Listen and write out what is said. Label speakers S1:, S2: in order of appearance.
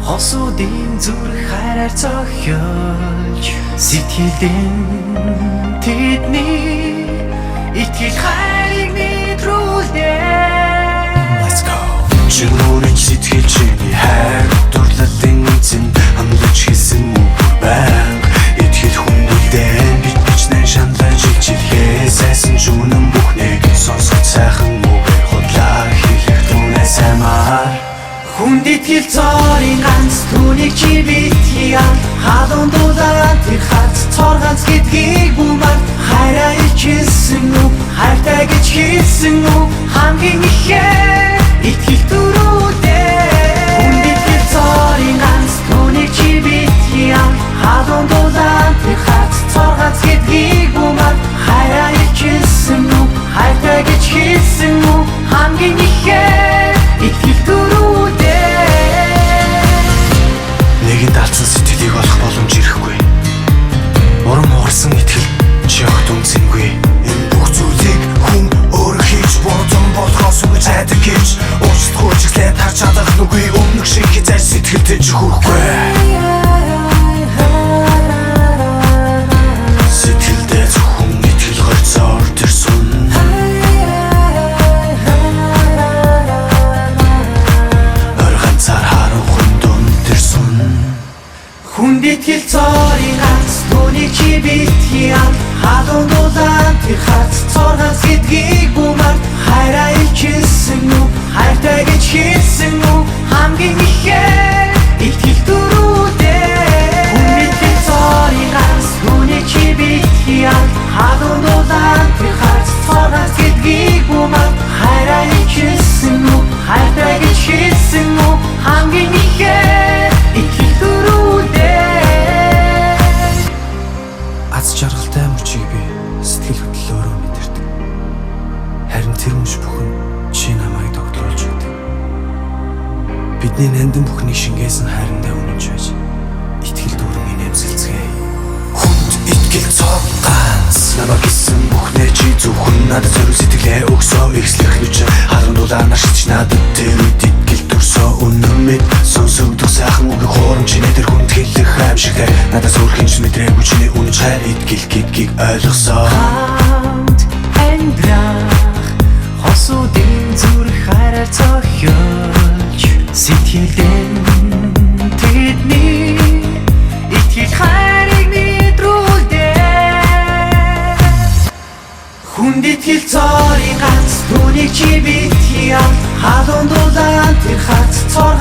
S1: Хосуудын зүрх хайраар зохиолж сэтгэлдэн тэдний итгэл хайрыг мэдрүүлдэг. Let's go. Чиний сэтгэл чиний хайр дурлалын эзэн хамлаж хийсэн мөнгө байнг итгэл хүндэлдэн бичнэ шаналж ичилгээ сайсан жүнэн бүхнийг сонсох сайхан үгээр худлаа хийх түнээс амаар хүнд итгэл цорын ганц түүнийг чи битгийа халуун дулаан тэр хац цор ганц гэдгийг бүмар хайраа ичсэн үү хайртай гэж хэлсэн үү хамгийн ихээр итгэл дөрүүдээ хүнд итгэл цорын ганц түүнийг чи битгийа халуун дулаан тэр хац цор ганц гэдгийг бүмар хайраа ичсэн үү хайртай гэж хэлсэн үү хамгийн ихээр итгэл дөрүүдээ нэгэн даалцсан сэтгэлийг олох боломж ирэхгүй. Урам угарсан итгэл чи огт үнцэнгүй. Энэ бүх зүйлийг хүн өөрөө хийж бодсон болохоос үгүй хайдаг гэж уучлахгүй чиглээ тарч чадах нүгүй өмнөх шиг хязгаар сэтгэлтэй ч хүрхгүй. Сэтгэлдээ зөвхөн итгэл горцоор тэр сүн хүнд итгэл цорын ганц түүнийг чи битгийа халуун дулаан тэр хац цор ганц гэдгийг бүмар хайраа ичсэн үү хайртай гэж хэлсэн үү хамгийн ихээр итгэл дөрүүдээ хүнд итгэл цорын ганц түүнийг чи битгийа халуун дулаан тэр хац цор ганц гэдгийг бүмар хайраа ичсэн үү хайртай гэж хэлсэн үү хамгийн ихээр итгэл дөрүүдээ аз жаргалтай мөчийг би сэтгэл хөдлөлөөрөө мэдэрдэг. Харин тэр мөч бүхэн чи намайг тогтоолж өгдөг. Бидний нандин бүхний шингээс нь хайрандаа үнэнч байж итгэл дүүрмийн эмзэлцгээе. Хүнд итгэл цог ганц намайг гисэн бүхнээ чи зөвхөн надад зориул сэтгэлээ өгсөө ихслэх нүч харан дулаанаар шилж надад тэр үед итгэл төрсөө үнэн мэд сонсогдох сайхан үг хоорон чиний тэр хүнд хэлэх аимшигтай надад зүрхэн ч мэдрээгүй чиний үнэн хайр итгэл гэдгийг ойлгосоо хамт амьдрах хосуудын зүрх хайраар зохиолж сэтгэлдэн тэдний итгэл хайрыг мэдрүүлдэг. Хүнд итгэл цорын ганц түүнийг чи битгийа халуун дулаан тэр хац цор